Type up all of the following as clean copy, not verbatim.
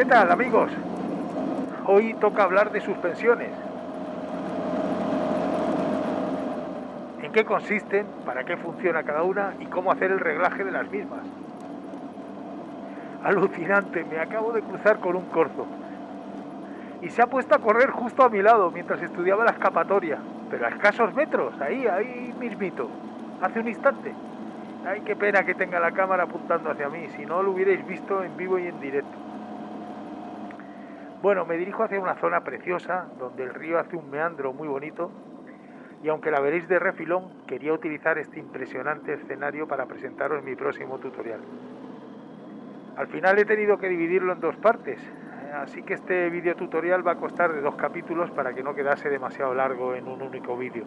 ¿Qué tal, amigos? Hoy toca hablar de suspensiones. ¿En qué consisten, para qué funciona cada una y cómo hacer el reglaje de las mismas? Alucinante, me acabo de cruzar con un corzo y se ha puesto a correr justo a mi lado mientras estudiaba la escapatoria, pero a escasos metros, ahí mismito, hace un instante. Ay, qué pena que tenga la cámara apuntando hacia mí, si no lo hubierais visto en vivo y en directo. Bueno, me dirijo hacia una zona preciosa, donde el río hace un meandro muy bonito, y aunque la veréis de refilón, quería utilizar este impresionante escenario para presentaros mi próximo tutorial. Al final he tenido que dividirlo en dos partes, así que este vídeo tutorial va a constar de 2 capítulos para que no quedase demasiado largo en un único vídeo.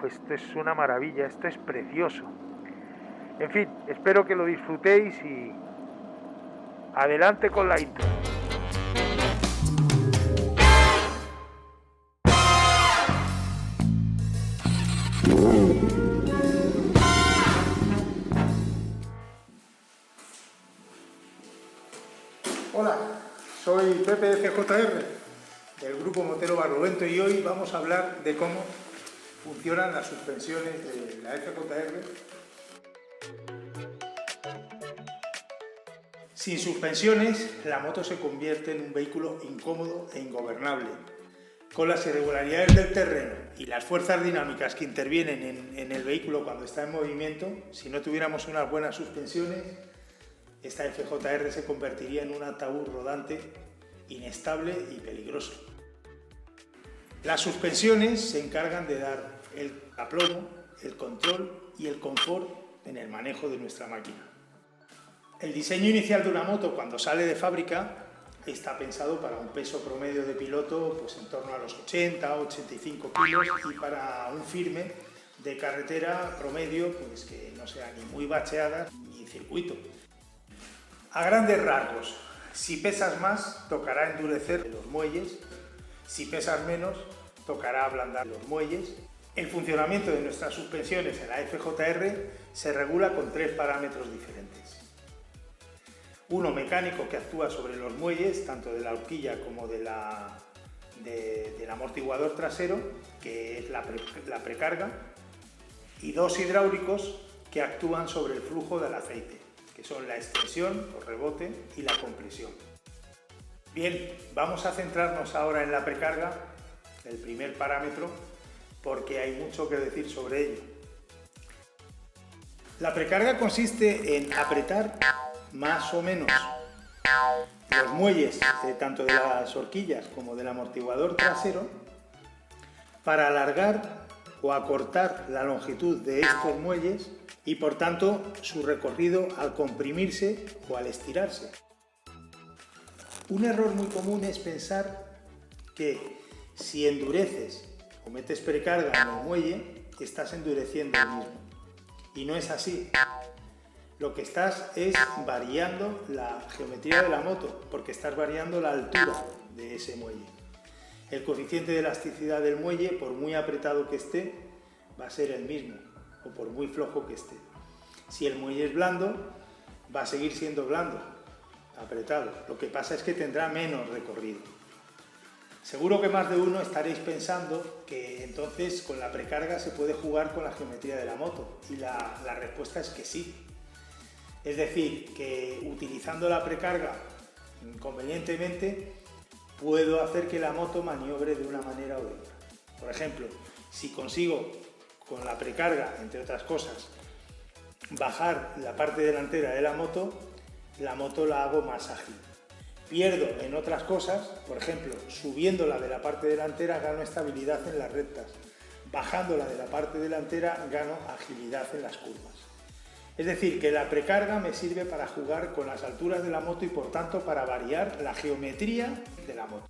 Esto es una maravilla, esto es precioso. En fin, espero que lo disfrutéis y adelante con la intro. Hola, soy Pepe de FJR, del grupo Motero Barlovento, y hoy vamos a hablar de cómo funcionan las suspensiones de la FJR. Sin suspensiones, la moto se convierte en un vehículo incómodo e ingobernable. Con las irregularidades del terreno y las fuerzas dinámicas que intervienen en el vehículo cuando está en movimiento, si no tuviéramos unas buenas suspensiones, esta FJR se convertiría en un ataúd rodante, inestable y peligroso. Las suspensiones se encargan de dar el aplomo, el control y el confort en el manejo de nuestra máquina. El diseño inicial de una moto cuando sale de fábrica está pensado para un peso promedio de piloto pues en torno a los 80-85 kilos y para un firme de carretera promedio pues que no sea ni muy bacheada ni circuito. A grandes rasgos, si pesas más tocará endurecer los muelles, si pesas menos tocará ablandar los muelles. El funcionamiento de nuestras suspensiones en la FJR se regula con 3 parámetros diferentes. Uno mecánico que actúa sobre los muelles, tanto de la horquilla como del amortiguador trasero, que es la precarga, y 2 hidráulicos que actúan sobre el flujo del aceite, que son la extensión o rebote y la compresión. Bien, vamos a centrarnos ahora en la precarga, el primer parámetro, porque hay mucho que decir sobre ello. La precarga consiste en apretar más o menos los muelles tanto de las horquillas como del amortiguador trasero para alargar o acortar la longitud de estos muelles y por tanto su recorrido al comprimirse o al estirarse. Un error muy común es pensar que si endureces o metes precarga en el muelle estás endureciendo el mismo, y no es así. Lo que estás es variando la geometría de la moto, porque estás variando la altura de ese muelle. El coeficiente de elasticidad del muelle, por muy apretado que esté, va a ser el mismo, o por muy flojo que esté. Si el muelle es blando, va a seguir siendo blando, apretado. Lo que pasa es que tendrá menos recorrido. Seguro que más de uno estaréis pensando que entonces con la precarga se puede jugar con la geometría de la moto, y la respuesta es que sí. Es decir, que utilizando la precarga convenientemente puedo hacer que la moto maniobre de una manera u otra. Por ejemplo, si consigo con la precarga, entre otras cosas, bajar la parte delantera de la moto la hago más ágil. Pierdo en otras cosas, por ejemplo, subiéndola de la parte delantera gano estabilidad en las rectas, bajándola de la parte delantera gano agilidad en las curvas. Es decir, que la precarga me sirve para jugar con las alturas de la moto y por tanto para variar la geometría de la moto.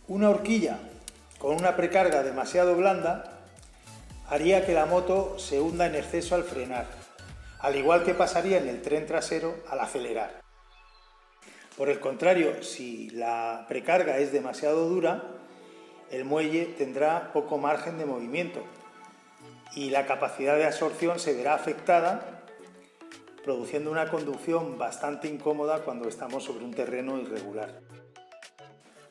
Una horquilla con una precarga demasiado blanda haría que la moto se hunda en exceso al frenar, al igual que pasaría en el tren trasero al acelerar. Por el contrario, si la precarga es demasiado dura, el muelle tendrá poco margen de movimiento y la capacidad de absorción se verá afectada, produciendo una conducción bastante incómoda cuando estamos sobre un terreno irregular.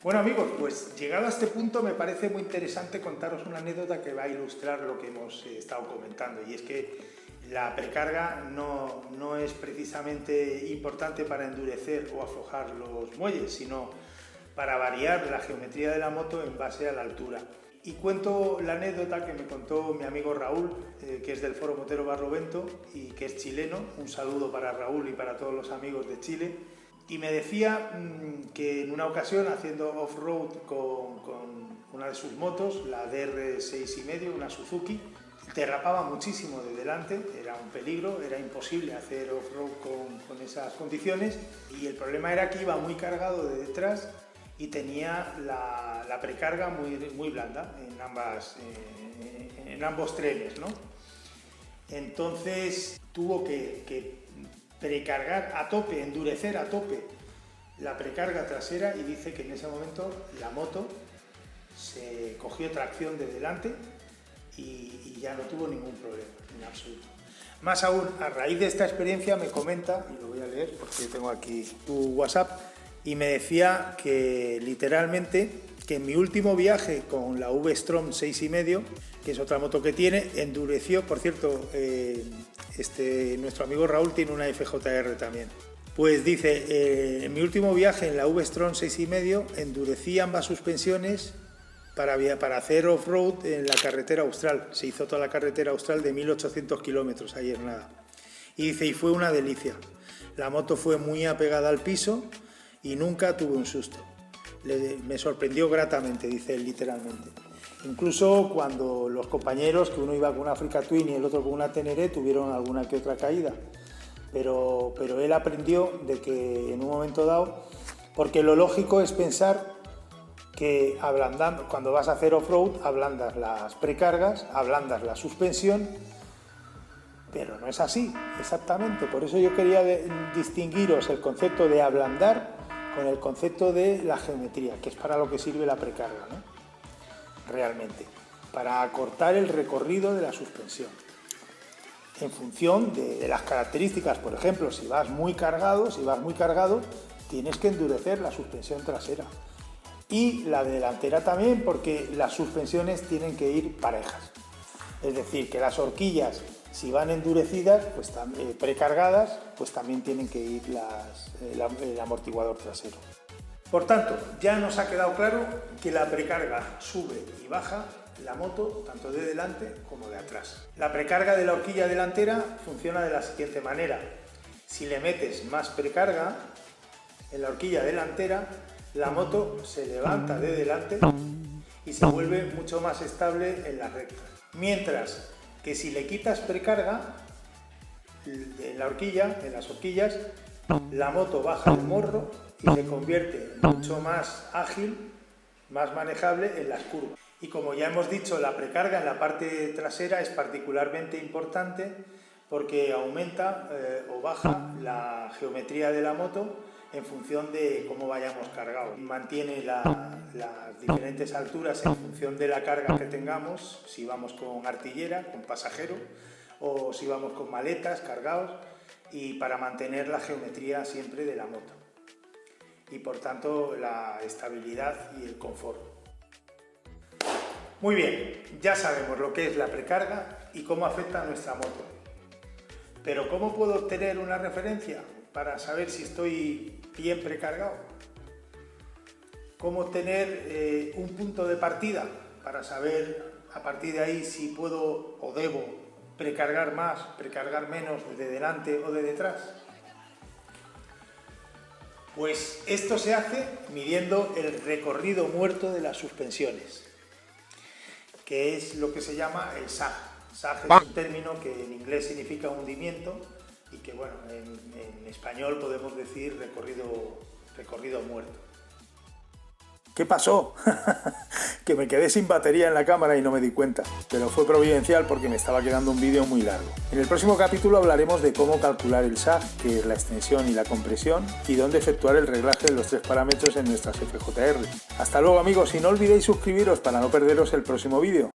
Bueno amigos, pues llegado a este punto me parece muy interesante contaros una anécdota que va a ilustrar lo que hemos estado comentando, y es que la precarga no es precisamente importante para endurecer o aflojar los muelles, sino para variar la geometría de la moto en base a la altura. Y cuento la anécdota que me contó mi amigo Raúl, que es del Foro Motero Barlovento y que es chileno. Un saludo para Raúl y para todos los amigos de Chile. Y me decía que en una ocasión, haciendo off-road con una de sus motos, la DR6,5, una Suzuki, derrapaba muchísimo de delante, era un peligro, era imposible hacer off-road con esas condiciones, y el problema era que iba muy cargado de detrás y tenía la precarga muy blanda en ambos trenes, ¿no? Entonces tuvo que precargar a tope, endurecer a tope la precarga trasera, y dice que en ese momento la moto se cogió tracción de delante y ya no tuvo ningún problema en absoluto. Más aún, a raíz de esta experiencia me comenta, y lo voy a leer porque tengo aquí tu WhatsApp, y me decía que literalmente que en mi último viaje con la V-Strom 6,5, que es otra moto que tiene, endureció. Por cierto, nuestro amigo Raúl tiene una FJR también. Pues dice, en mi último viaje en la V-Strom 6,5 endurecí ambas suspensiones para hacer off-road en la carretera austral. Se hizo toda la carretera austral de 1800 kilómetros ayer nada. Y dice, y fue una delicia. La moto fue muy apegada al piso y nunca tuve un susto. Me sorprendió gratamente, dice él literalmente. Incluso cuando los compañeros, que uno iba con una Africa Twin y el otro con una Teneré, tuvieron alguna que otra caída. Pero él aprendió de que en un momento dado, porque lo lógico es pensar que ablandando, cuando vas a hacer off-road, ablandas las precargas, ablandas la suspensión, pero no es así, exactamente. Por eso yo quería distinguiros el concepto de ablandar con el concepto de la geometría, que es para lo que sirve la precarga, ¿no? Realmente, para acortar el recorrido de la suspensión. En función de las características, por ejemplo, si vas muy cargado, tienes que endurecer la suspensión trasera. Y la delantera también, porque las suspensiones tienen que ir parejas. Es decir, que las horquillas, si van endurecidas, pues precargadas, pues también tienen que ir el amortiguador trasero. Por tanto, ya nos ha quedado claro que la precarga sube y baja la moto tanto de delante como de atrás. La precarga de la horquilla delantera funciona de la siguiente manera. Si le metes más precarga en la horquilla delantera, la moto se levanta de delante y se vuelve mucho más estable en la recta. Mientras que si le quitas precarga en la horquilla, en las horquillas, la moto baja el morro y se convierte mucho más ágil, más manejable en las curvas. Y como ya hemos dicho, la precarga en la parte trasera es particularmente importante porque aumenta o baja la geometría de la moto en función de cómo vayamos cargados. Mantiene las diferentes alturas en función de la carga que tengamos, si vamos con artillera, con pasajero, o si vamos con maletas cargados, y para mantener la geometría siempre de la moto. Y por tanto la estabilidad y el confort. Muy bien, ya sabemos lo que es la precarga y cómo afecta a nuestra moto. Pero ¿cómo puedo obtener una referencia para saber si estoy bien precargado? ¿Cómo obtener un punto de partida para saber a partir de ahí si puedo o debo precargar más, precargar menos de delante o de detrás? Pues esto se hace midiendo el recorrido muerto de las suspensiones, que es lo que se llama el SAG. SAG es un término que en inglés significa hundimiento y que, bueno, en español podemos decir recorrido muerto. ¿Qué pasó? Que me quedé sin batería en la cámara y no me di cuenta, pero fue providencial porque me estaba quedando un vídeo muy largo. En el próximo capítulo hablaremos de cómo calcular el SAG, que es la extensión y la compresión, y dónde efectuar el reglaje de los 3 parámetros en nuestras FJR. Hasta luego amigos, y no olvidéis suscribiros para no perderos el próximo vídeo.